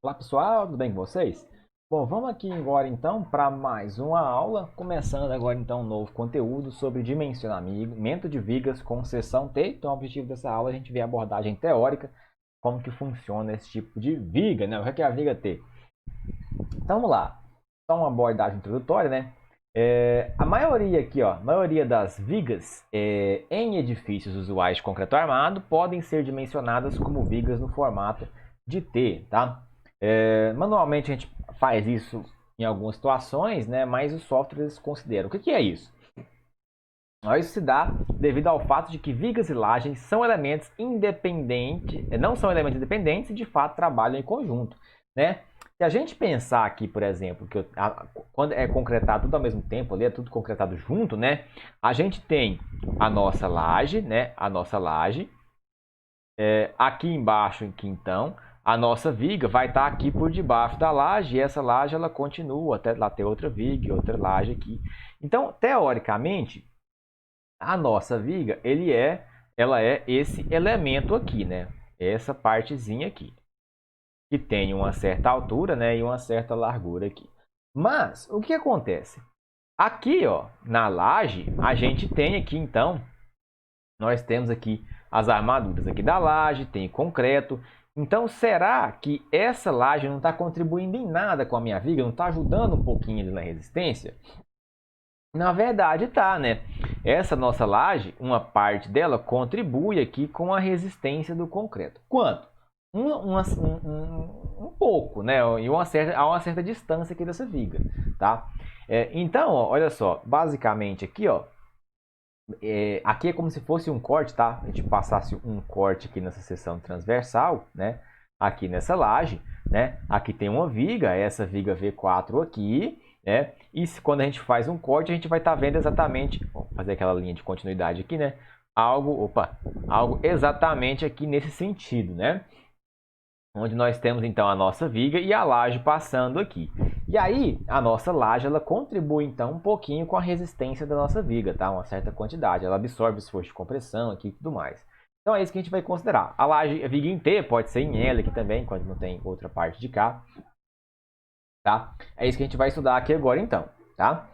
Olá pessoal, tudo bem com vocês? Bom, vamos aqui agora então para mais uma aula, começando agora então um novo conteúdo sobre dimensionamento de vigas com seção T. Então o objetivo dessa aula é a gente ver a abordagem teórica, como que funciona esse tipo de viga, né? O que é a viga T? Então vamos lá, só uma abordagem introdutória, né? A maioria aqui, ó, a maioria das vigas em edifícios usuais de concreto armado podem ser dimensionadas como vigas no formato de T, tá? Manualmente a gente faz isso em algumas situações, né? Mas os softwares consideram. O que é isso? Isso se dá devido ao fato de que vigas e lajes são elementos independentes, não são elementos independentes e de fato trabalham em conjunto, né? Se a gente pensar aqui, por exemplo, que quando é concretado tudo ao mesmo tempo, ali é tudo concretado junto, né? A gente tem a nossa laje, né? A nossa laje, aqui embaixo, aqui então, a nossa viga vai estar aqui por debaixo da laje e essa laje ela continua até lá ter outra viga, outra laje aqui. Então, teoricamente, a nossa viga, ela é esse elemento aqui, né? Essa partezinha aqui, que tem uma certa altura, né, e uma certa largura aqui. Mas o que acontece? Aqui, ó, na laje, a gente tem aqui então, nós temos aqui as armaduras aqui da laje, tem concreto. Então, será que essa laje não está contribuindo em nada com a minha viga? Não está ajudando um pouquinho ali na resistência? Na verdade tá, né? Essa nossa laje, uma parte dela contribui aqui com a resistência do concreto. Quanto? Um pouco, né? E há uma certa distância aqui dessa viga, tá? Então, ó, olha só, basicamente aqui, ó, aqui é como se fosse um corte, tá? A gente passasse um corte aqui nessa seção transversal, né? Aqui nessa laje, né? Aqui tem uma viga, essa viga V4 aqui, né? E quando a gente faz um corte, a gente vai estar vendo exatamente, vou fazer aquela linha de continuidade aqui, né? Algo exatamente aqui nesse sentido, né? Onde nós temos então a nossa viga e a laje passando aqui. E aí, a nossa laje ela contribui então um pouquinho com a resistência da nossa viga, tá? Uma certa quantidade, ela absorve esforço de compressão aqui e tudo mais. Então é isso que a gente vai considerar. A laje, a viga em T pode ser em L aqui também, quando não tem outra parte de cá, tá? É isso que a gente vai estudar aqui agora então, tá?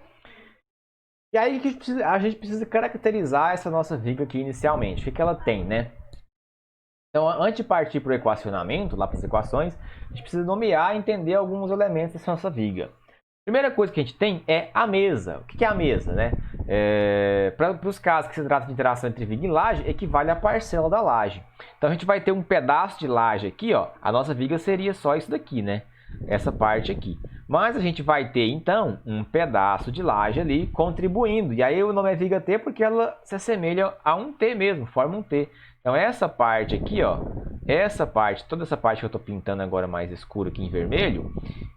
E aí a gente precisa caracterizar essa nossa viga aqui inicialmente. O que ela tem, né? Então, antes de partir para o equacionamento, lá para as equações, a gente precisa nomear e entender alguns elementos dessa nossa viga. Primeira coisa que a gente tem é a mesa. O que é a mesa, né? Para os casos que se trata de interação entre viga e laje, equivale à parcela da laje. Então a gente vai ter um pedaço de laje aqui, ó. A nossa viga seria só isso daqui, né? Essa parte aqui. Mas a gente vai ter então um pedaço de laje ali contribuindo. E aí o nome é viga T porque ela se assemelha a um T mesmo, forma um T. Então essa parte aqui, ó, toda essa parte que eu estou pintando agora mais escuro aqui em vermelho,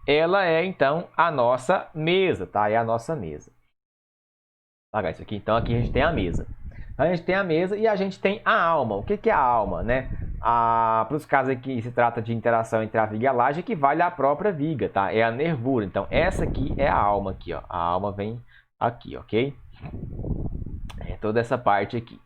ela é então a nossa mesa, tá? É a nossa mesa. Vou apagar isso aqui. Então aqui a gente tem a mesa. Então, a gente tem a mesa e a gente tem a alma. O que é a alma, né? Para os casos aqui se trata de interação entre a viga e a laje, equivale à própria viga, tá? É a nervura. Então essa aqui é a alma aqui, ó. A alma vem aqui, ok? É toda essa parte aqui.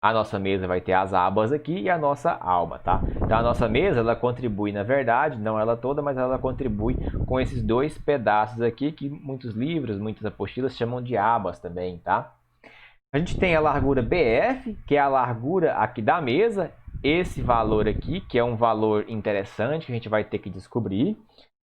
A nossa mesa vai ter as abas aqui e a nossa alma, tá? Então a nossa mesa, ela contribui, na verdade, não ela toda, mas ela contribui com esses dois pedaços aqui, que muitos livros, muitas apostilas chamam de abas também, tá? A gente tem a largura BF, que é a largura aqui da mesa, esse valor aqui, que é um valor interessante que a gente vai ter que descobrir.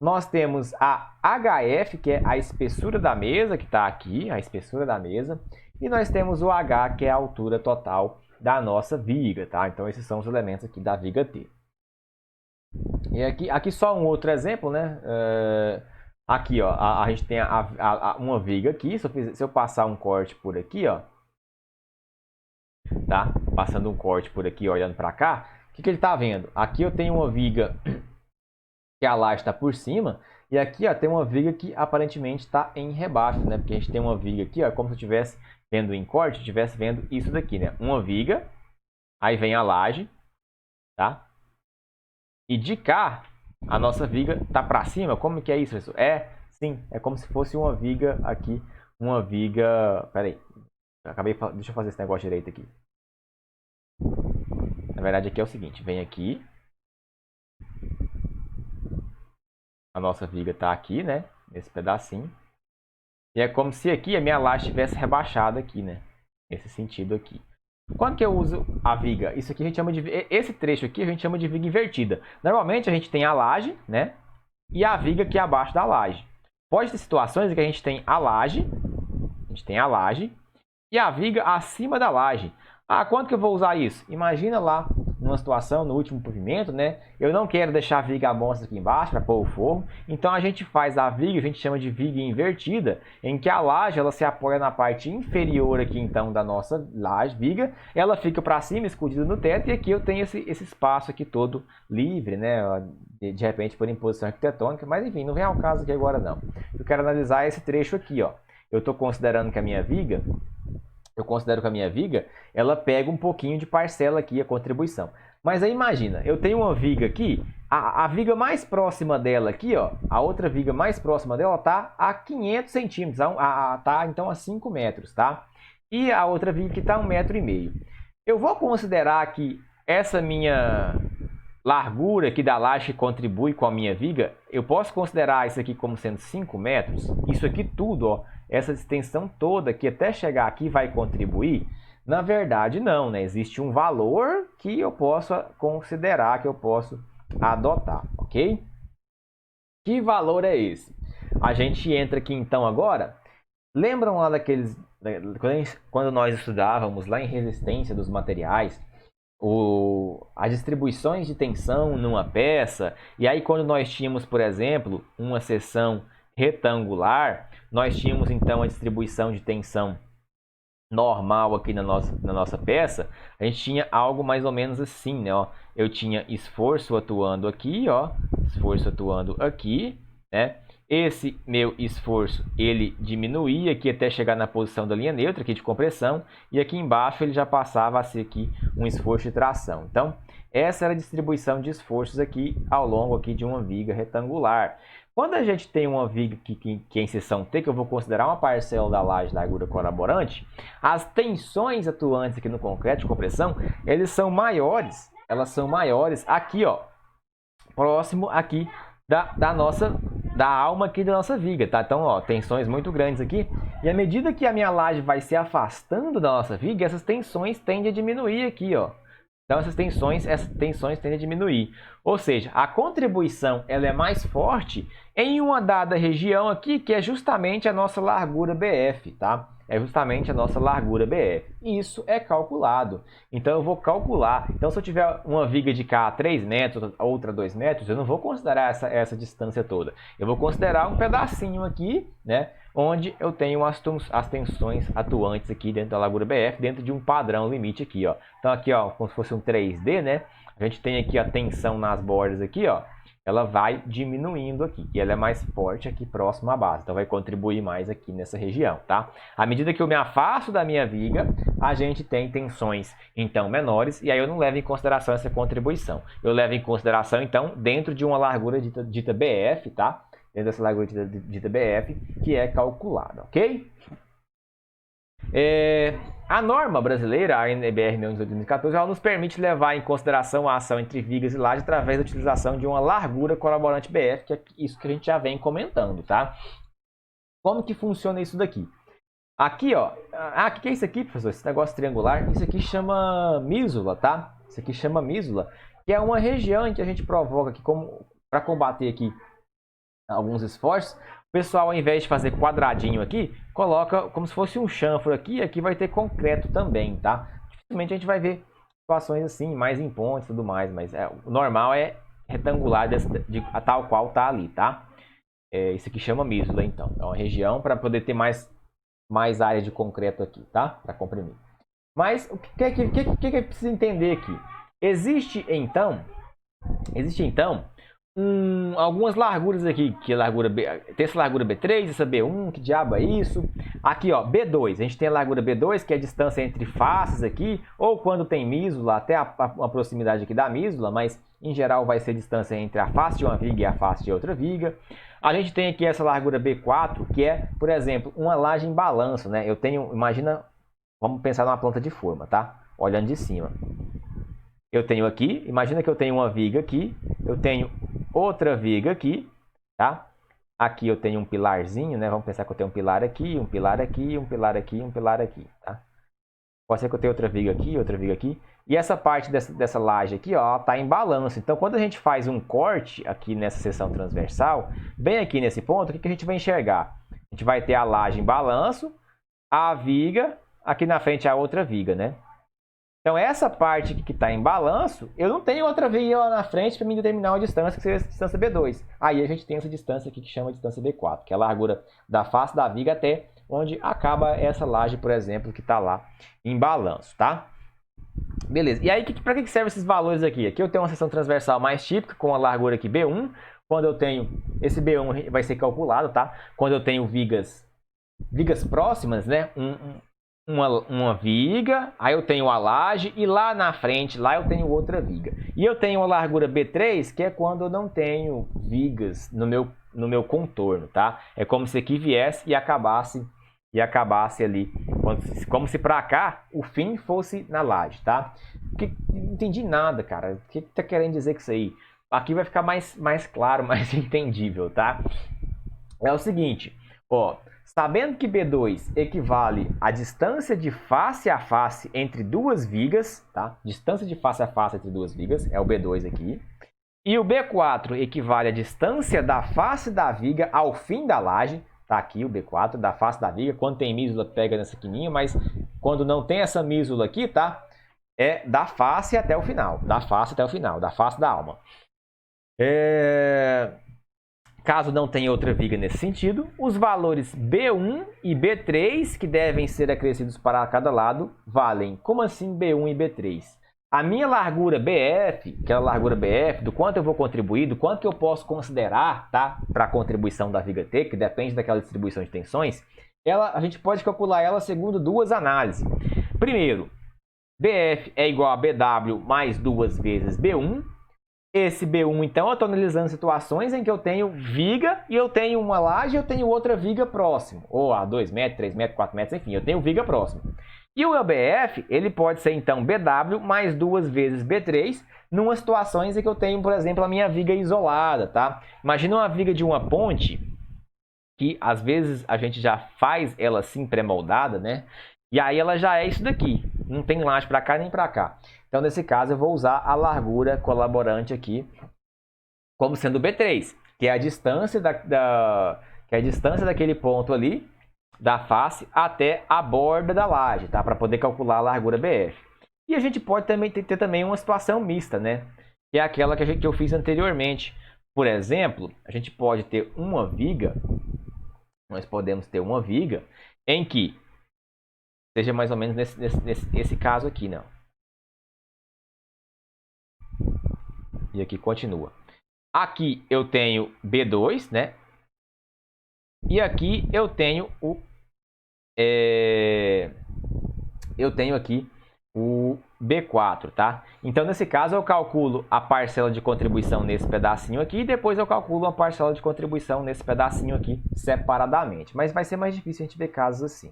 Nós temos a HF, que é a espessura da mesa, que está aqui, a espessura da mesa. E nós temos o H, que é a altura total da nossa viga, tá? Então esses são os elementos aqui da viga T. E aqui só um outro exemplo, né? Aqui, ó, a gente tem uma viga aqui. Se eu passar um corte por aqui, ó, tá? Passando um corte por aqui, olhando para cá, o que ele está vendo? Aqui eu tenho uma viga que a laje está por cima, e aqui ó, tem uma viga que aparentemente está em rebaixo, né? Porque a gente tem uma viga aqui, ó, como se eu estivesse vendo em corte, estivesse vendo isso daqui, né? Uma viga, aí vem a laje, tá? E de cá, a nossa viga tá para cima. Como que é isso, pessoal? Sim, é como se fosse uma viga aqui, uma viga... Pera aí, deixa eu fazer esse negócio direito aqui. Na verdade aqui é o seguinte, vem aqui, A nossa viga está aqui, né? Nesse pedacinho. E é como se aqui a minha laje estivesse rebaixada aqui, né? Nesse sentido aqui. Quando que eu uso a viga? Isso aqui a gente chama de... Esse trecho aqui a gente chama de viga invertida. Normalmente a gente tem a laje, né? E a viga aqui abaixo da laje. Pode ter situações em que a gente tem a laje. A gente tem a laje. E a viga acima da laje. Ah, quando que eu vou usar isso? Imagina lá, numa situação, no último pavimento, né? Eu não quero deixar a viga amostra aqui embaixo para pôr o forro. Então a gente faz a viga, a gente chama de viga invertida, em que a laje ela se apoia na parte inferior aqui então da nossa laje, viga. Ela fica para cima, escondida no teto, e aqui eu tenho esse espaço aqui todo livre, né? De repente por imposição arquitetônica, mas enfim, não vem ao caso aqui agora não. Eu quero analisar esse trecho aqui, ó. Eu estou considerando que a minha viga... Eu considero que a minha viga, ela pega um pouquinho de parcela aqui, a contribuição. Mas aí imagina, eu tenho uma viga aqui, a viga mais próxima dela aqui, ó, a outra viga mais próxima dela tá a 500 centímetros, tá então a 5 metros, tá? E a outra viga que tá a 1,5 metro. Eu vou considerar que essa minha largura aqui da laje que contribui com a minha viga, eu posso considerar isso aqui como sendo 5 metros? Isso aqui tudo, ó, essa extensão toda que até chegar aqui vai contribuir? Na verdade, não, né? Existe um valor que eu posso considerar, que eu posso adotar, ok? Que valor é esse? A gente entra aqui então agora. Lembram lá daqueles... Quando nós estudávamos lá em resistência dos materiais, as distribuições de tensão numa peça, e aí quando nós tínhamos, por exemplo, uma seção retangular, nós tínhamos então a distribuição de tensão normal aqui na nossa peça, a gente tinha algo mais ou menos assim, né? Ó, eu tinha esforço atuando aqui, ó, esforço atuando aqui, né? Esse meu esforço, ele diminuía aqui até chegar na posição da linha neutra, aqui de compressão, e aqui embaixo ele já passava a ser aqui um esforço de tração. Então, essa era a distribuição de esforços aqui ao longo aqui de uma viga retangular. Quando a gente tem uma viga que é em seção T, que eu vou considerar uma parcela da laje de largura colaborante, as tensões atuantes aqui no concreto de compressão, elas são maiores aqui, ó, próximo aqui da alma aqui da nossa viga, tá? Então, ó, tensões muito grandes aqui. E à medida que a minha laje vai se afastando da nossa viga, essas tensões tendem a diminuir aqui, ó. Então, essas tensões tendem a diminuir. Ou seja, a contribuição ela é mais forte em uma dada região aqui, que é justamente a nossa largura BF, tá? É justamente a nossa largura BF. E isso é calculado. Então, eu vou calcular. Então, se eu tiver uma viga de cá a 3 metros, outra a 2 metros, eu não vou considerar essa distância toda. Eu vou considerar um pedacinho aqui, né? Onde eu tenho as tensões atuantes aqui dentro da largura BF, dentro de um padrão limite aqui, ó. Então, aqui, ó, como se fosse um 3D, né? A gente tem aqui a tensão nas bordas aqui, ó. Ela vai diminuindo aqui, e ela é mais forte aqui próximo à base, então vai contribuir mais aqui nessa região, tá? À medida que eu me afasto da minha viga, a gente tem tensões, então, menores, e aí eu não levo em consideração essa contribuição. Eu levo em consideração, então, dentro de uma largura dita BF, tá? Dentro dessa largura dita BF, que é calculada, ok? A norma brasileira, a NBR 2014, ela nos permite levar em consideração a ação entre vigas e laje através da utilização de uma largura colaborante BF, que é isso que a gente já vem comentando, tá? Como que funciona isso daqui? Aqui, ó, o que é isso aqui, professor? Esse negócio triangular, isso aqui chama mísula, tá? Isso aqui chama mísula, que é uma região em que a gente provoca aqui, para combater aqui alguns esforços. O pessoal, ao invés de fazer quadradinho aqui, coloca como se fosse um chanfro aqui, e aqui vai ter concreto também, tá? Dificilmente a gente vai ver situações assim, mais em pontes e tudo mais, mas o normal é retangular tal qual tá ali, tá? Isso aqui chama mísula, então. É uma região para poder ter mais área de concreto aqui, tá? Para comprimir. Mas o que é preciso entender aqui? Existe então algumas larguras aqui, que é largura B, tem essa largura B3, essa B1, que diabo é isso? Aqui, ó, B2, a gente tem a largura B2, que é a distância entre faces aqui, ou quando tem mísula, até a proximidade aqui da mísula, mas em geral vai ser a distância entre a face de uma viga e a face de outra viga. A gente tem aqui essa largura B4, que é, por exemplo, uma laje em balanço, né? Eu tenho, imagina, vamos pensar numa planta de forma, tá? Olhando de cima. Eu tenho aqui, imagina que eu tenho uma viga aqui, eu tenho outra viga aqui, tá? Aqui eu tenho um pilarzinho, né? Vamos pensar que eu tenho um pilar aqui, um pilar aqui, um pilar aqui, um pilar aqui, tá? Pode ser que eu tenha outra viga aqui, outra viga aqui. E essa parte dessa laje aqui, ó, tá em balanço. Então, quando a gente faz um corte aqui nessa seção transversal, bem aqui nesse ponto, o que a gente vai enxergar? A gente vai ter a laje em balanço, a viga, aqui na frente a outra viga, né? Então, essa parte aqui que está em balanço, eu não tenho outra viga lá na frente para me determinar uma distância, que seria a distância B2. Aí a gente tem essa distância aqui que chama de distância B4, que é a largura da face da viga até onde acaba essa laje, por exemplo, que está lá em balanço, tá? Beleza. E aí, para que servem esses valores aqui? Aqui eu tenho uma seção transversal mais típica, com a largura aqui B1. Quando eu tenho... Esse B1 vai ser calculado, tá? Quando eu tenho vigas próximas, né? Uma viga, aí eu tenho a laje e lá na frente, lá eu tenho outra viga. E eu tenho a largura B3, que é quando eu não tenho vigas no meu contorno, tá? É como se aqui viesse e acabasse ali, como se para cá o fim fosse na laje, tá? Não entendi nada, cara. O que tá querendo dizer com isso aí? Aqui vai ficar mais claro, mais entendível, tá? É o seguinte, ó, sabendo que B2 equivale à distância de face a face entre duas vigas, tá? Distância de face a face entre duas vigas, é o B2 aqui. E o B4 equivale à distância da face da viga ao fim da laje. Tá aqui o B4, da face da viga. Quando tem mísula, pega nessa quininha, mas quando não tem essa mísula aqui, tá? É da face até o final. Da face até o final, da face da alma. Caso não tenha outra viga nesse sentido, os valores B1 e B3, que devem ser acrescidos para cada lado, valem. Como assim B1 e B3? A minha largura BF, que é a largura BF, do quanto eu vou contribuir, do quanto que eu posso considerar, tá, para a contribuição da viga T, que depende daquela distribuição de tensões, a gente pode calcular ela segundo duas análises. Primeiro, BF é igual a BW mais 2 vezes B1. Esse B1, então, eu estou analisando situações em que eu tenho viga e eu tenho uma laje e eu tenho outra viga próximo. Ou a 2 metros, 3 metros, 4 metros, enfim, eu tenho viga próxima. E o BF, ele pode ser, então, BW mais 2 vezes B3, numa situações em que eu tenho, por exemplo, a minha viga isolada, tá? Imagina uma viga de uma ponte, que às vezes a gente já faz ela assim pré-moldada, né? E aí ela já é isso daqui, não tem laje para cá nem para cá. Então, nesse caso, eu vou usar a largura colaborante aqui como sendo B3, que é a distância que é a distância daquele ponto ali, da face até a borda da laje, tá? Para poder calcular a largura BF. E a gente pode também ter também uma situação mista, né? Que é aquela que eu fiz anteriormente. Por exemplo, a gente pode ter uma viga, nós podemos ter uma viga em que seja mais ou menos nesse caso aqui, não. E aqui continua. Aqui eu tenho B2, né? E aqui eu tenho aqui o B4, tá? Então, nesse caso, eu calculo a parcela de contribuição nesse pedacinho aqui e depois eu calculo a parcela de contribuição nesse pedacinho aqui separadamente. Mas vai ser mais difícil a gente ver casos assim.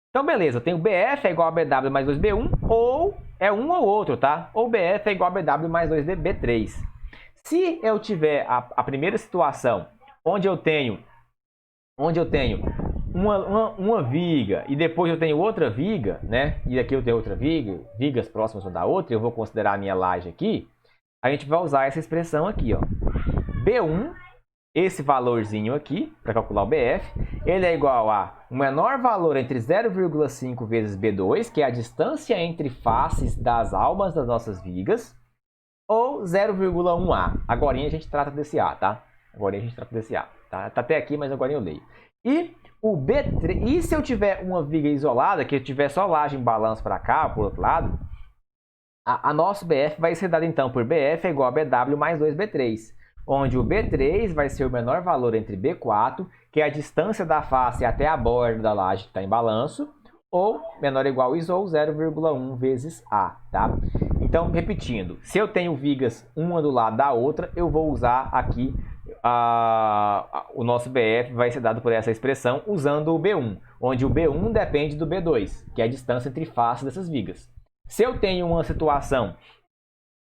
Então, beleza, eu tenho BF é igual a BW mais 2B1, ou é um ou outro, tá? Ou BF é igual a BW mais 2B3. Se eu tiver a primeira situação, onde eu tenho uma viga e depois eu tenho outra viga, né? E aqui eu tenho outra viga, vigas próximas uma da outra, eu vou considerar a minha laje aqui, a gente vai usar essa expressão aqui, ó. B1, esse valorzinho aqui, para calcular o BF, ele é igual a o menor valor entre 0,5 vezes B2, que é a distância entre faces das almas das nossas vigas, ou 0,1A. Agora a gente trata desse A, tá? Agora a gente trata desse A. Tá até aqui, mas agora eu leio. E o B3, e se eu tiver uma viga isolada, que eu tiver só laje em balanço para cá, por outro lado, a nosso BF vai ser dado então por BF é igual a BW mais 2B3, onde o B3 vai ser o menor valor entre B4, que é a distância da face até a borda da laje que está em balanço, ou menor ou igual ISO 0,1 vezes A, tá? Então, repetindo, se eu tenho vigas uma do lado da outra, eu vou usar aqui o nosso BF vai ser dado por essa expressão usando o B1, onde o B1 depende do B2, que é a distância entre faces dessas vigas. Se eu tenho uma situação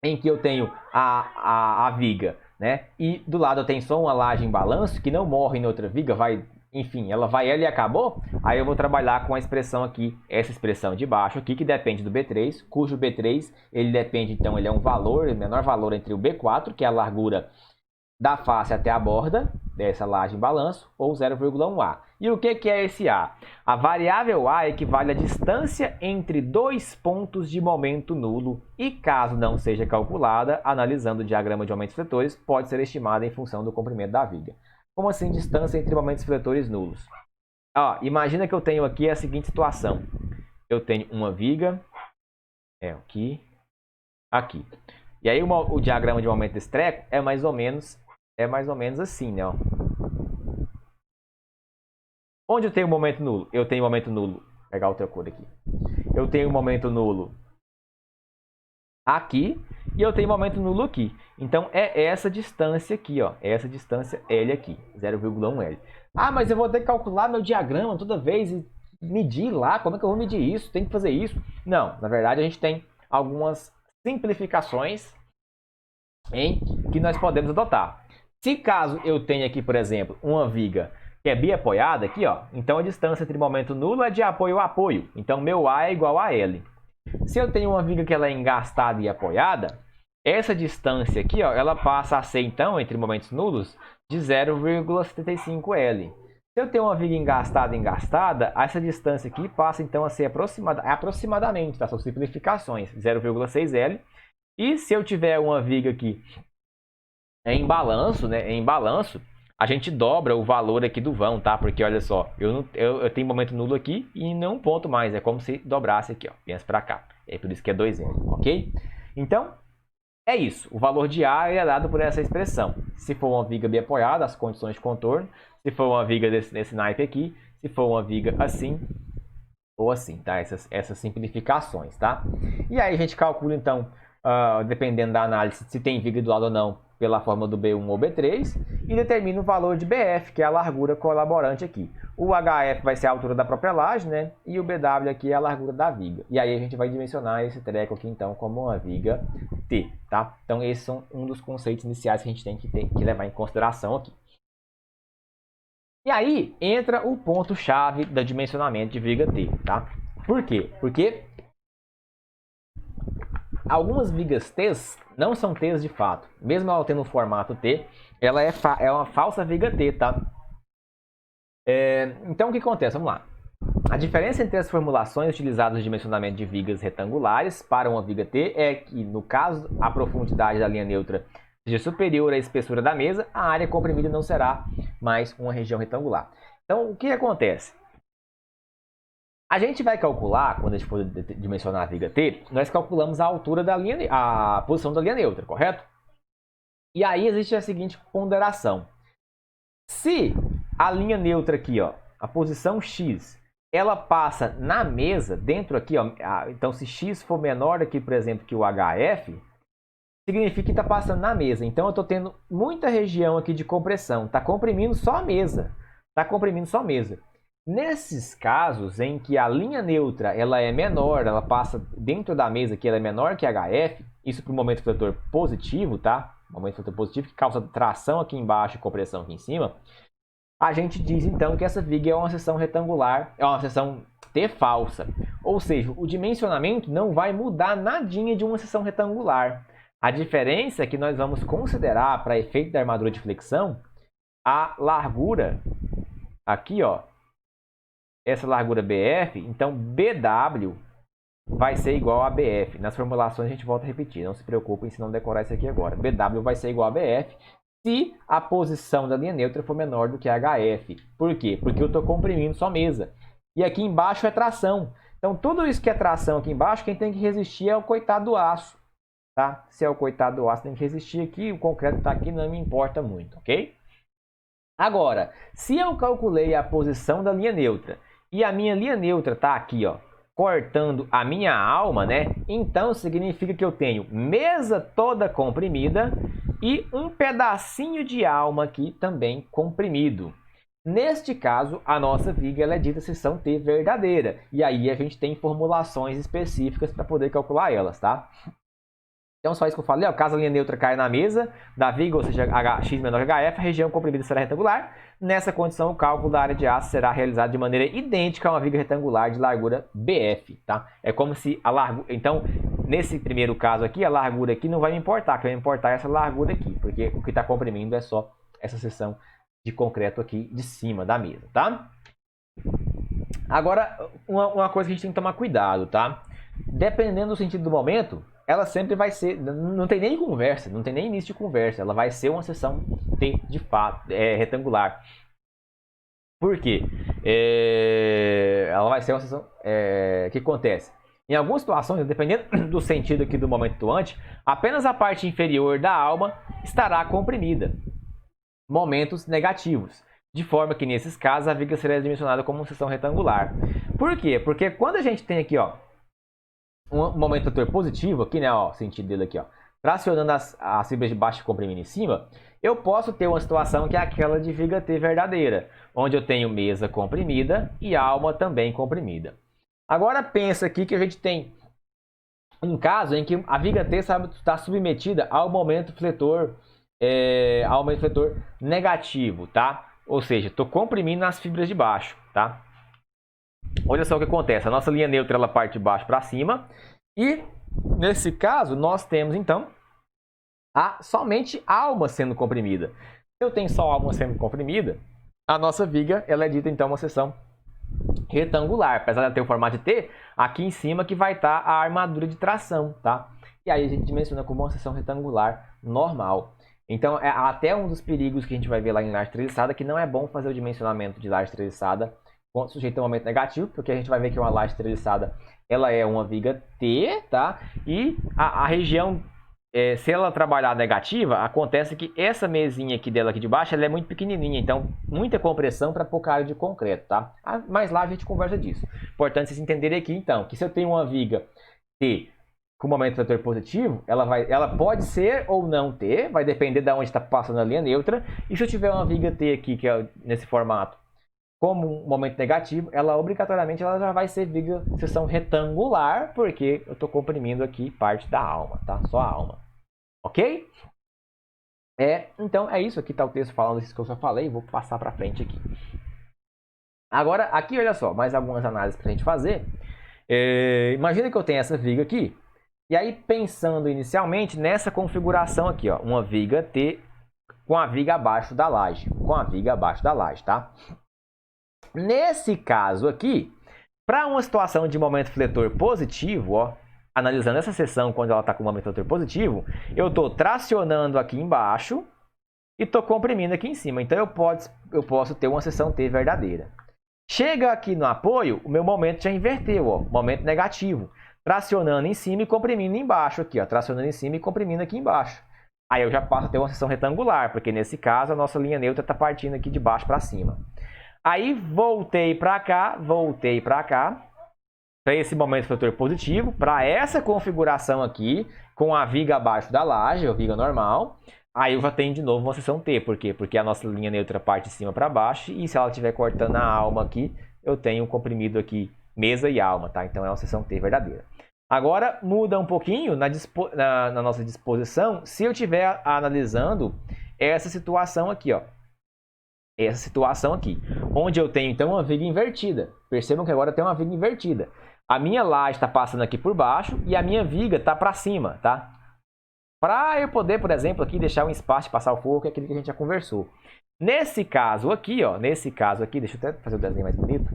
em que eu tenho a viga, né? E do lado eu tenho só uma laje em balanço que não morre em outra viga, vai, enfim, ela vai ela e acabou. Aí eu vou trabalhar com a expressão aqui, essa expressão de baixo aqui, que depende do B3, cujo B3 ele depende, então ele é um valor, o menor valor entre o B4, que é a largura da face até a borda dessa laje em balanço, ou 0,1A. E o que é esse A? A variável A equivale à distância entre dois pontos de momento nulo e, caso não seja calculada, analisando o diagrama de momentos fletores, pode ser estimada em função do comprimento da viga. Como assim distância entre momentos fletores nulos? Imagina que eu tenho aqui a seguinte situação. Eu tenho uma viga, aqui. E aí o diagrama de momento desse treco é mais ou menos assim, né? Onde eu tenho momento nulo? Eu tenho momento nulo. Vou pegar outra cor aqui. Eu tenho momento nulo aqui e eu tenho momento nulo aqui. Então é essa distância aqui, ó. Essa distância L aqui, 0,1L. Mas eu vou ter que calcular meu diagrama toda vez e medir lá. Como é que eu vou medir isso? Tem que fazer isso? Não, na verdade a gente tem algumas simplificações que nós podemos adotar. Se caso eu tenha aqui, por exemplo, uma viga que é biapoiada aqui, ó, então a distância entre momento nulo é de apoio a apoio. Então meu A é igual a L. Se eu tenho uma viga que ela é engastada e apoiada, essa distância aqui, ó, ela passa a ser então entre momentos nulos de 0,75 L. Se eu tenho uma viga engastada, essa distância aqui passa então a ser aproximadamente, tá? São simplificações, 0,6 L. E se eu tiver uma viga aqui em balanço, né? Em balanço, a gente dobra o valor aqui do vão, tá? Porque olha só, eu tenho momento nulo aqui e não ponto mais. É como se dobrasse aqui, ó. Viesse para cá. É por isso que é 2N, ok? Então, é isso. O valor de A é dado por essa expressão. Se for uma viga bem apoiada, as condições de contorno. Se for uma viga desse naipe aqui. Se for uma viga assim ou assim, tá? Essas simplificações, tá? E aí a gente calcula, então, dependendo da análise, se tem viga do lado ou não, pela fórmula do B1 ou B3, e determina o valor de BF, que é a largura colaborante aqui. O HF vai ser a altura da própria laje, né? E o BW aqui é a largura da viga. E aí a gente vai dimensionar esse treco aqui, então, como uma viga T, tá? Então, esses são um dos conceitos iniciais que a gente tem que levar em consideração aqui. E aí entra o ponto-chave do dimensionamento de viga T, tá? Por quê? Porque algumas vigas T não são T de fato. Mesmo ela tendo um formato T, ela é uma falsa viga T, tá? Então, o que acontece? Vamos lá. A diferença entre as formulações utilizadas no dimensionamento de vigas retangulares para uma viga T é que, no caso, a profundidade da linha neutra seja superior à espessura da mesa, a área comprimida não será mais uma região retangular. Então, o que acontece? A gente vai calcular, quando a gente for dimensionar a viga T, nós calculamos a altura da linha, a posição da linha neutra, correto? E aí existe a seguinte ponderação. Se a linha neutra aqui, ó, a posição X, ela passa na mesa, dentro aqui, ó, então se X for menor aqui, por exemplo, que o HF, significa que está passando na mesa. Então eu estou tendo muita região aqui de compressão. Está comprimindo só a mesa. Está comprimindo só a mesa. Nesses casos em que a linha neutra ela é menor, ela passa dentro da mesa que ela é menor que HF, isso para o momento fletor positivo, tá? Momento fletor positivo que causa tração aqui embaixo e compressão aqui em cima. A gente diz então que essa viga é uma seção retangular, é uma seção T falsa. Ou seja, o dimensionamento não vai mudar nadinha de uma seção retangular. A diferença é que nós vamos considerar, para efeito da armadura de flexão, a largura, aqui, ó, essa largura BF, então BW vai ser igual a BF. Nas formulações a gente volta a repetir, não se preocupem se não decorar isso aqui agora. BW vai ser igual a BF se a posição da linha neutra for menor do que a HF. Por quê? Porque eu estou comprimindo só a mesa. E aqui embaixo é tração. Então tudo isso que é tração aqui embaixo, quem tem que resistir é o coitado do aço. Tá? Se é o coitado do aço, tem que resistir aqui, o concreto está aqui, não me importa muito, ok? Agora, se eu calculei a posição da linha neutra e a minha linha neutra está aqui, ó, cortando a minha alma, né? Então significa que eu tenho mesa toda comprimida e um pedacinho de alma aqui também comprimido. Neste caso, a nossa viga ela é dita seção T verdadeira. E aí a gente tem formulações específicas para poder calcular elas, tá? Então, só isso que eu falei, ó, caso a linha neutra caia na mesa da viga, ou seja, x menor que hf, a região comprimida será retangular. Nessa condição, o cálculo da área de aço será realizado de maneira idêntica a uma viga retangular de largura BF, tá? É como se a largura... Então, nesse primeiro caso aqui, a largura aqui não vai me importar, que vai me importar essa largura aqui, porque o que está comprimindo é só essa seção de concreto aqui de cima da mesa, tá? Agora, uma coisa que a gente tem que tomar cuidado, tá? Dependendo do sentido do momento, ela sempre vai ser, não tem nem conversa, não tem nem início de conversa, ela vai ser uma seção T de fato, retangular. Por quê? Ela vai ser uma seção, o que acontece? Em algumas situações, dependendo do sentido aqui do momento atuante, apenas a parte inferior da alma estará comprimida. Momentos negativos. De forma que, nesses casos, a viga será dimensionada como uma seção retangular. Por quê? Porque quando a gente tem aqui, ó, um momento vetor positivo, aqui, né, ó, sentido dele aqui, ó, tracionando as fibras de baixo e comprimindo em cima, eu posso ter uma situação que é aquela de viga T verdadeira, onde eu tenho mesa comprimida e alma também comprimida. Agora pensa aqui que a gente tem um caso em que a viga T está submetida ao momento fletor, negativo, tá? Ou seja, estou comprimindo as fibras de baixo, tá? Olha só o que acontece. A nossa linha neutra ela parte de baixo para cima. E, nesse caso, nós temos, então, somente a alma sendo comprimida. Se eu tenho só a alma sendo comprimida, a nossa viga ela é dita, então, uma seção retangular. Apesar de ter o formato de T, aqui em cima que vai estar a armadura de tração, tá? E aí a gente dimensiona como uma seção retangular normal. Então, é até um dos perigos que a gente vai ver lá em laje treliçada, que não é bom fazer o dimensionamento de laje treliçada sujeito a um momento negativo, porque a gente vai ver que uma laje treliçada ela é uma viga T, tá? E a região, se ela trabalhar negativa, acontece que essa mesinha aqui dela aqui de baixo, ela é muito pequenininha, então muita compressão para pouca área de concreto, tá? Mas lá a gente conversa disso. Importante vocês entenderem aqui, então, que se eu tenho uma viga T com momento vetor positivo, ela pode ser ou não ter, vai depender de onde está passando a linha neutra. E se eu tiver uma viga T aqui, que é nesse formato, como um momento negativo, ela obrigatoriamente ela já vai ser viga seção retangular, porque eu estou comprimindo aqui parte da alma, tá? Só a alma. Ok? Então é isso. Aqui está o texto falando isso que eu só falei. Vou passar para frente aqui. Agora, aqui, olha só, mais algumas análises para a gente fazer. Imagina que eu tenho essa viga aqui. E aí, pensando inicialmente nessa configuração aqui, ó, uma viga T com a viga abaixo da laje. Com a viga abaixo da laje, tá? Nesse caso aqui, para uma situação de momento fletor positivo, ó, analisando essa seção quando ela está com momento fletor positivo, eu estou tracionando aqui embaixo e estou comprimindo aqui em cima. Então, eu posso ter uma seção T verdadeira. Chega aqui no apoio, o meu momento já inverteu, ó, momento negativo. Tracionando em cima e comprimindo embaixo aqui, ó, tracionando em cima e comprimindo aqui embaixo. Aí eu já passo a ter uma seção retangular, porque nesse caso a nossa linha neutra está partindo aqui de baixo para cima. Aí voltei para cá, para esse momento fletor positivo, para essa configuração aqui, com a viga abaixo da laje, ou viga normal. Aí eu já tenho de novo uma seção T, por quê? Porque a nossa linha neutra parte de cima para baixo, e se ela estiver cortando a alma aqui, eu tenho comprimido aqui mesa e alma, tá? Então é uma seção T verdadeira. Agora muda um pouquinho na nossa disposição se eu estiver analisando essa situação aqui, ó. Essa situação aqui, onde eu tenho então uma viga invertida. Percebam que agora eu tenho uma viga invertida. A minha laje está passando aqui por baixo e a minha viga está para cima, tá? Para eu poder, por exemplo, aqui deixar um espaço de passar o fogo, que é aquilo que a gente já conversou. Nesse caso aqui, ó, deixa eu até fazer o desenho mais bonito.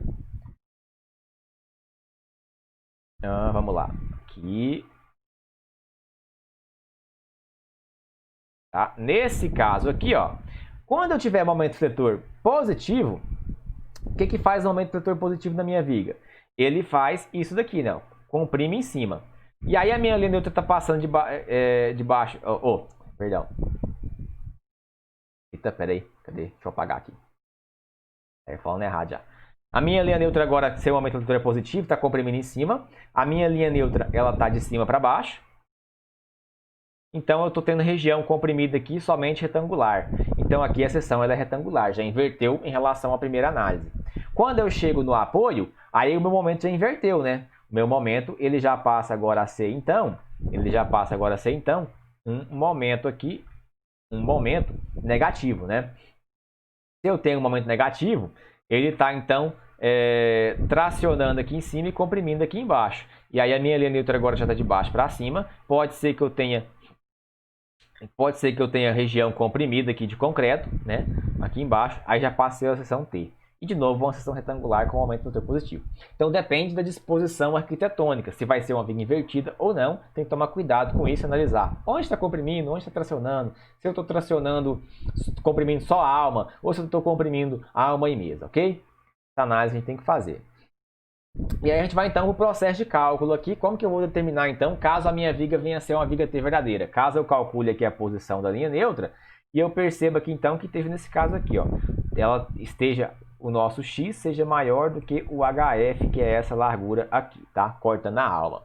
Vamos lá. Aqui. Tá? Nesse caso aqui, ó, quando eu tiver momento fletor positivo, o que faz o momento fletor positivo na minha viga? Ele faz isso daqui, né? Comprime em cima. E aí a minha linha neutra está passando de baixo. Perdão. Eita, peraí. Cadê? Deixa eu apagar aqui. Falando errado já. A minha linha neutra agora, seu momento fletor é positivo, está comprimindo em cima. A minha linha neutra, ela está de cima para baixo. Então, eu estou tendo região comprimida aqui somente retangular. Então, aqui a seção ela é retangular, já inverteu em relação à primeira análise. Quando eu chego no apoio, aí o meu momento já inverteu, né? O meu momento ele já passa agora a ser, então, ele já passa agora a ser, então, um momento aqui, um momento negativo, né? Se eu tenho um momento negativo, ele está, então, tracionando aqui em cima e comprimindo aqui embaixo. E aí a minha linha neutra agora já está de baixo para cima. Pode ser que eu tenha região comprimida aqui de concreto, né? Aqui embaixo. Aí já passei a seção T. E de novo uma seção retangular com aumento neutra positivo. Então depende da disposição arquitetônica, se vai ser uma viga invertida ou não. Tem que tomar cuidado com isso e analisar onde está comprimindo, onde está tracionando. Se eu estou tracionando, comprimindo só a alma, ou se eu estou comprimindo a alma e mesa, ok? Essa análise a gente tem que fazer. E aí a gente vai então para o processo de cálculo aqui. Como que eu vou determinar então, caso a minha viga venha a ser uma viga T verdadeira? Caso eu calcule aqui a posição da linha neutra, e eu perceba aqui então que esteja nesse caso aqui, ó, ela esteja, o nosso X seja maior do que o HF, que é essa largura aqui, tá? Cortando a alma.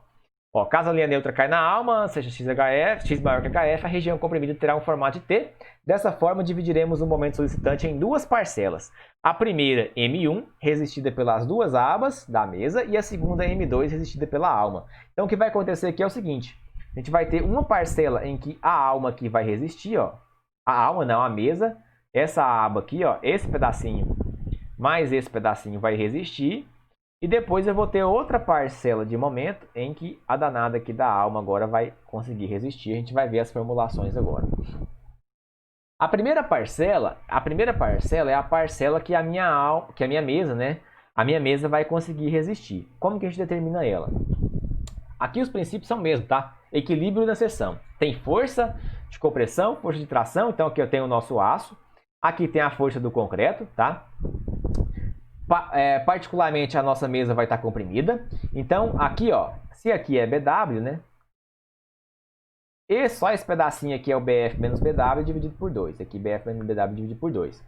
Ó, caso a linha neutra caia na alma, seja XHF, X maior que HF, a região comprimida terá um formato de T. Dessa forma, dividiremos o momento solicitante em duas parcelas. A primeira, M1, resistida pelas duas abas da mesa, e a segunda, M2, resistida pela alma. Então, o que vai acontecer aqui é o seguinte. A gente vai ter uma parcela em que a alma aqui vai resistir, ó. A alma não, a mesa. Essa aba aqui, ó, esse pedacinho mais esse pedacinho vai resistir. E depois eu vou ter outra parcela de momento em que a danada aqui da alma agora vai conseguir resistir. A gente vai ver as formulações agora. A primeira parcela é a parcela que a minha mesa, né? A minha mesa vai conseguir resistir. Como que a gente determina ela? Aqui os princípios são o mesmo, tá? Equilíbrio da seção. Tem força de compressão, força de tração. Então aqui eu tenho o nosso aço. Aqui tem a força do concreto, tá? Particularmente a nossa mesa vai estar comprimida. Então aqui, ó, se aqui é BW, né? E só esse pedacinho aqui é o BF menos BW dividido por 2. Aqui BF menos BW dividido por 2.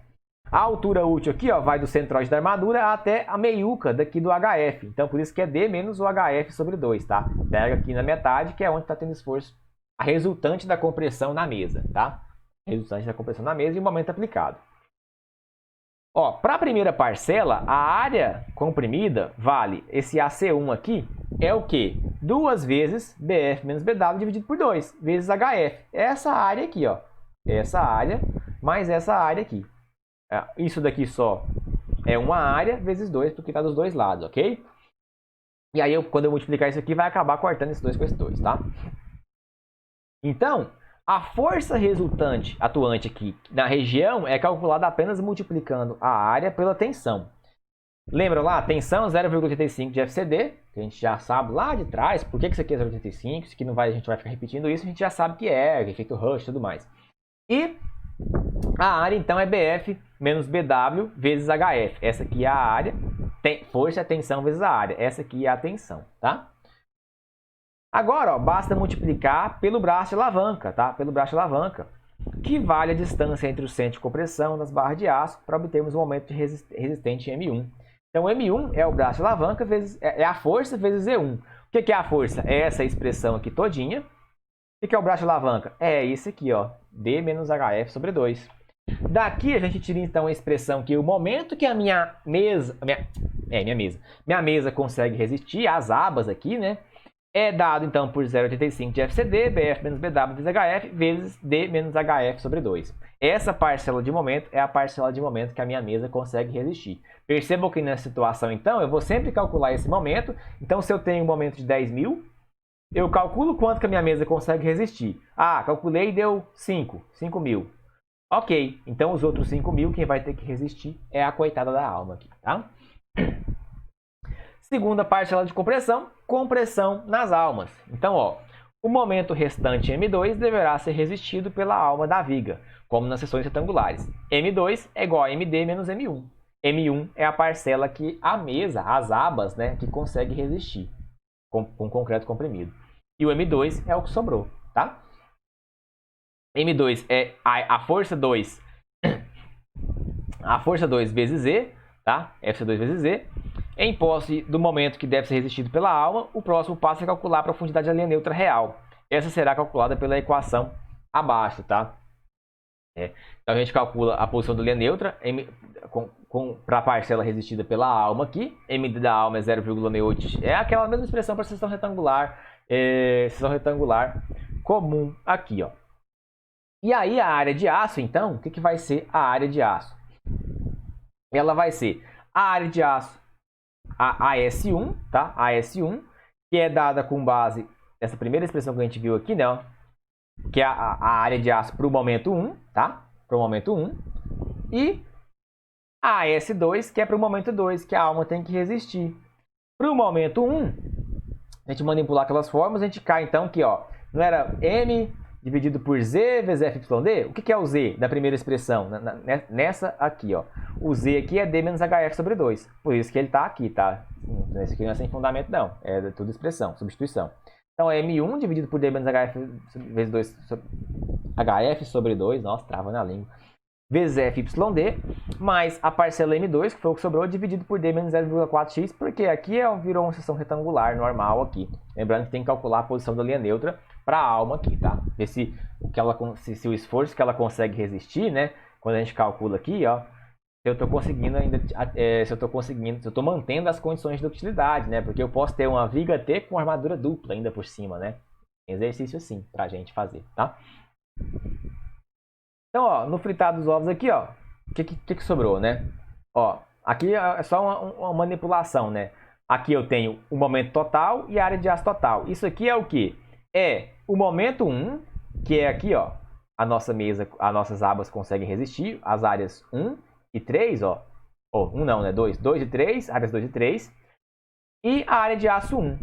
A altura útil aqui, ó, vai do centroide da armadura até a meiuca daqui do HF. Então por isso que é D menos o HF sobre 2, tá? Pega aqui na metade, que é onde está tendo esforço. A resultante da compressão na mesa, tá? Resultante da compressão na mesa e o momento aplicado. Ó, para a primeira parcela, a área comprimida vale esse AC1 aqui, é o quê? 2 vezes BF menos BW dividido por 2, vezes HF. Essa área aqui, ó. Essa área mais essa área aqui. Isso daqui só é uma área vezes 2, porque está dos dois lados, ok? E aí, quando eu multiplicar isso aqui, vai acabar cortando esses 2 com esses 2, tá? Então, a força resultante atuante aqui na região é calculada apenas multiplicando a área pela tensão. Lembra lá? Tensão 0,85 de FCD, que a gente já sabe lá de trás. Por que isso aqui é 0,85? Isso aqui não vai, a gente vai ficar repetindo isso, a gente já sabe que é efeito Rush e tudo mais. E a área, então, é BF menos BW vezes HF. Essa aqui é a área, força é a tensão vezes a área. Essa aqui é a tensão, tá? Agora, ó, basta multiplicar pelo braço de alavanca, tá? Pelo braço de alavanca, que vale a distância entre o centro de compressão das barras de aço para obtermos o momento de resistente M1. Então, M1 é o braço de alavanca, é a força vezes E1. O que é a força? É essa expressão aqui todinha. O que é o braço de alavanca? É isso aqui, ó, D menos HF sobre 2. Daqui a gente tira então a expressão que o momento que a minha mesa consegue resistir, as abas aqui, né? É dado, então, por 0,85 de FCD, BF menos BW vezes HF, vezes D menos HF sobre 2. Essa parcela de momento é a parcela de momento que a minha mesa consegue resistir. Percebam que nessa situação, então, eu vou sempre calcular esse momento. Então, se eu tenho um momento de 10 mil, eu calculo quanto que a minha mesa consegue resistir. Ah, calculei e deu 5 mil. Ok, então os outros 5 mil, quem vai ter que resistir é a coitada da alma aqui, tá? Segunda parcela de compressão, compressão nas almas. Então, ó, o momento restante M2 deverá ser resistido pela alma da viga, como nas seções retangulares. M2 é igual a MD menos M1. M1 é a parcela que a mesa, as abas, né, que consegue resistir com concreto comprimido. E o M2 é o que sobrou, tá? M2 é a força 2, a força 2 vezes Z, tá? FC2 vezes Z. Em posse do momento que deve ser resistido pela alma, o próximo passo é calcular a profundidade da linha neutra real. Essa será calculada pela equação abaixo, tá? Então a gente calcula a posição da linha neutra para a parcela resistida pela alma aqui. MD da alma é 0,68. É aquela mesma expressão para a seção retangular seção retangular comum aqui, ó. E aí a área de aço, então, o que vai ser a área de aço? Ela vai ser a área de aço, a AS1, tá? A AS1, que é dada com base nessa primeira expressão que a gente viu aqui, né? Ó, que é a área de aço para o momento 1, tá? Para o momento 1. E a AS2, que é para o momento 2, que a alma tem que resistir. Para o momento 1, a gente manipular aquelas formas, a gente cai então aqui, ó. Não era M dividido por Z vezes FYD? O que é o Z da primeira expressão? Nessa aqui, ó. O Z aqui é D menos HF sobre 2. Por isso que ele está aqui, tá? Esse aqui não é sem fundamento, não. É tudo expressão, substituição. Então, é M1 dividido por D menos HF vezes 2 HF sobre 2. Nossa, trava na língua. Vezes FYD, mais a parcela M2, que foi o que sobrou, dividido por D menos 0,4x, porque aqui virou uma seção retangular normal aqui. Lembrando que tem que calcular a posição da linha neutra para a alma aqui, tá? Ver se o esforço que ela consegue resistir, né? Quando a gente calcula aqui, ó, se eu estou conseguindo ainda, se eu estou mantendo as condições de ductilidade, né? Porque eu posso ter uma viga T com armadura dupla ainda por cima, né? Exercício assim, pra gente fazer, tá? Então, ó, no fritar dos ovos aqui, ó, o que sobrou, né? Ó, aqui é só uma manipulação, né? Aqui eu tenho o momento total e a área de aço total. Isso aqui é o que? É o momento 1, que é aqui, ó, a nossa mesa, as nossas abas conseguem resistir, as áreas 1 e 3, ó. 1 não, né? 2 e 3, áreas 2 e 3. E a área de aço 1.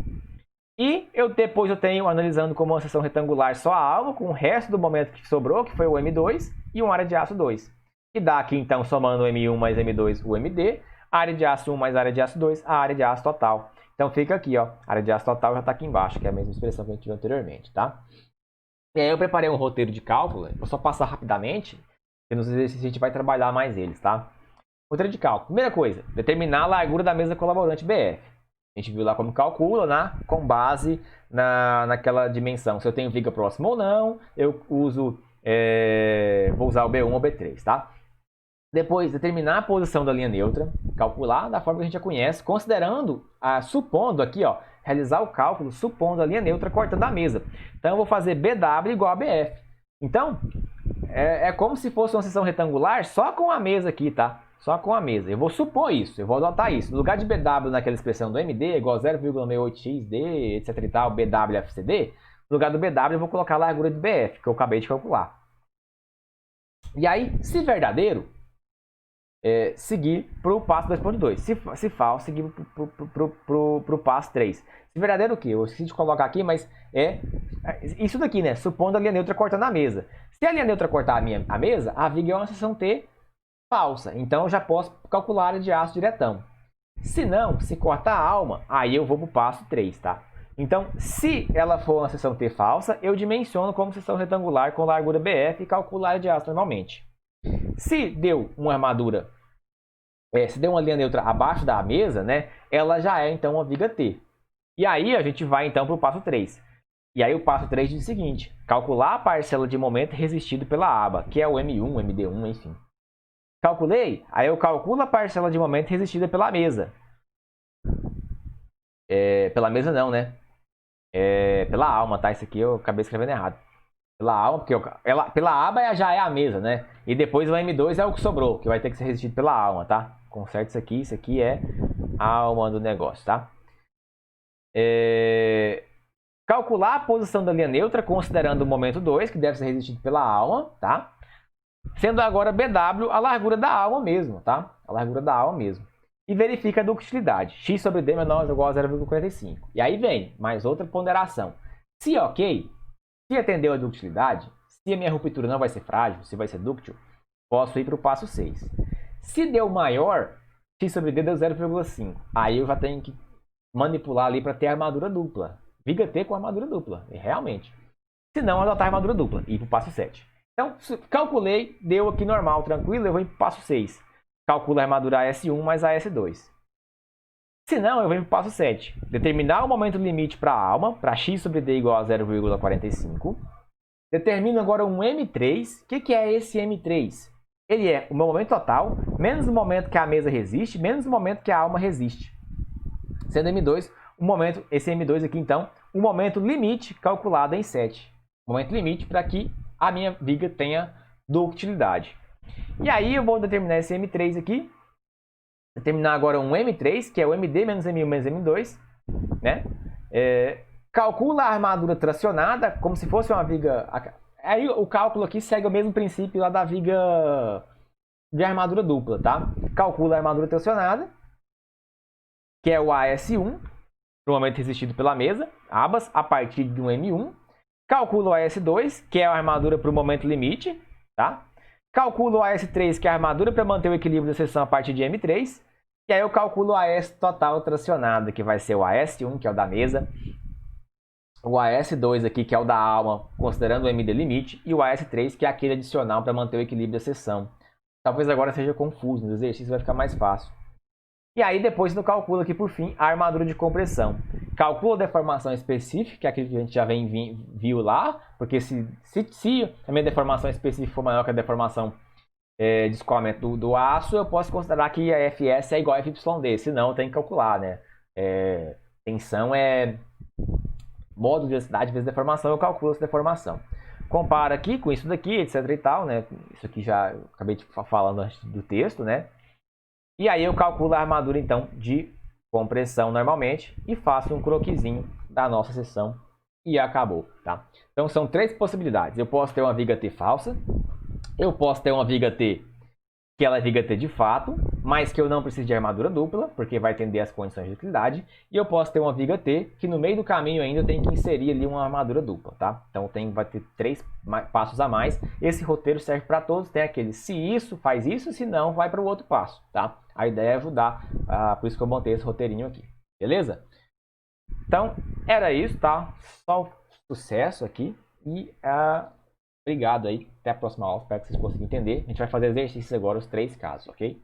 E depois eu tenho, analisando como uma seção retangular só a alma, com o resto do momento que sobrou, que foi o M2, e uma área de aço 2. E dá aqui, então, somando o M1 mais M2, o MD, a área de aço 1 mais a área de aço 2, a área de aço total. Então fica aqui, ó, a área de aço total já está aqui embaixo, que é a mesma expressão que a gente viu anteriormente, tá? E aí eu preparei um roteiro de cálculo, vou só passar rapidamente, porque nos exercícios a gente vai trabalhar mais eles, tá? Roteiro de cálculo. Primeira coisa, determinar a largura da mesa colaborante BF. A gente viu lá como calcula, né? Com base naquela dimensão. Se eu tenho viga próxima ou não, eu uso, vou usar o B1 ou B3, tá? Depois, determinar a posição da linha neutra, calcular da forma que a gente já conhece, considerando, supondo aqui, ó, realizar o cálculo, supondo a linha neutra cortando a mesa. Então, eu vou fazer BW igual a BF. Então, é como se fosse uma seção retangular só com a mesa aqui, tá? Só com a mesa. Eu vou supor isso, eu vou adotar isso. No lugar de BW naquela expressão do MD, igual 0,68xd, etc e tal, BWFCD, no lugar do BW eu vou colocar a largura de BF, que eu acabei de calcular. E aí, se verdadeiro, seguir para o passo 2.2. Se falso, seguir para o passo 3. Se verdadeiro o quê? Eu esqueci de colocar aqui, mas é isso daqui, né? Supondo a linha neutra cortando a mesa. Se a linha neutra cortar a mesa, a viga é uma seção T falsa. Então eu já posso calcular a área de aço diretão. Se não, se cortar a alma, aí eu vou para o passo 3, tá? Então, se ela for uma seção T falsa, eu dimensiono como seção retangular com largura BF e calculo a área de aço normalmente. Se deu uma armadura, se deu uma linha neutra abaixo da mesa, né? Ela já é então uma viga T. E aí a gente vai então para o passo 3. E aí o passo 3 diz o seguinte: calcular a parcela de momento resistido pela aba, que é o M1, MD1, enfim. Calculei, aí eu calculo a parcela de momento resistida pela mesa. Pela mesa não, né? Pela alma, tá? Isso aqui eu acabei escrevendo errado. Pela alma, porque pela aba já é a mesa, né? E depois o M2 é o que sobrou, que vai ter que ser resistido pela alma, tá? Conserta isso aqui é a alma do negócio, tá? Calcular a posição da linha neutra, considerando o momento 2, que deve ser resistido pela alma, tá? Sendo agora BW a largura da alma mesmo, tá? A largura da alma mesmo. E verifica a ductilidade. X sobre D menor ou igual a 0,45. E aí vem mais outra ponderação. Se ok, se atendeu a ductilidade, se a minha ruptura não vai ser frágil, se vai ser dúctil, posso ir para o passo 6. Se deu maior, X sobre D deu 0,5. Aí eu já tenho que manipular ali para ter armadura dupla. Viga T com armadura dupla, realmente. Se não, adotar armadura dupla e ir para o passo 7. Então, calculei, deu aqui normal, tranquilo, eu vou para o passo 6. Calculo a armadura AS1 mais AS2. Se não, eu venho para o passo 7. Determinar o momento limite para a alma, para x sobre d igual a 0,45. Determino agora um M3. O que é esse M3? Ele é o meu momento total, menos o momento que a mesa resiste, menos o momento que a alma resiste. Sendo M2, esse M2 aqui, então, o momento limite calculado em 7. Momento limite para que a minha viga tenha ductilidade. E aí eu vou determinar esse M3 aqui. Determinar agora um M3, que é o MD menos M1 menos M2. Né? Calcula a armadura tracionada como se fosse uma viga... Aí o cálculo aqui segue o mesmo princípio lá da viga de armadura dupla, tá? Calcula a armadura tracionada, que é o AS1, para o momento resistido pela mesa, abas, a partir de um M1. Calcula o AS2, que é a armadura para o momento limite, tá? Calculo o AS3, que é a armadura para manter o equilíbrio da seção a partir de M3. E aí eu calculo o AS total tracionado, que vai ser o AS1, que é o da mesa. O AS2 aqui, que é o da alma, considerando o MD limite. E o AS3, que é aquele adicional para manter o equilíbrio da seção. Talvez agora seja confuso, no exercício vai ficar mais fácil. E aí depois eu calculo aqui por fim a armadura de compressão. Calculo a deformação específica, que é aquilo que a gente já viu lá, porque se a minha deformação específica for maior que a deformação de escoamento do aço, eu posso considerar que a Fs é igual a FyD, senão eu tenho que calcular, né? Tensão é módulo de densidade vezes deformação, eu calculo essa deformação. Compara aqui com isso daqui, etc e tal, né? Isso aqui já eu acabei de falando antes do texto, né? E aí eu calculo a armadura, então, de compressão normalmente e faço um croquisinho da nossa seção e acabou, tá? Então, são 3 possibilidades. Eu posso ter uma viga T falsa, eu posso ter uma viga T que ela é viga T de fato, mas que eu não preciso de armadura dupla, porque vai atender as condições de utilidade. E eu posso ter uma viga T que no meio do caminho ainda eu tenho que inserir ali uma armadura dupla, tá? Então vai ter 3 passos a mais. Esse roteiro serve para todos, tem aquele se isso, faz isso, se não, vai para o outro passo, tá? A ideia é ajudar, por isso que eu montei esse roteirinho aqui, beleza? Então, era isso, tá? Só sucesso aqui e obrigado aí. Até a próxima aula, espero que vocês consigam entender. A gente vai fazer exercícios agora, os 3 casos, ok?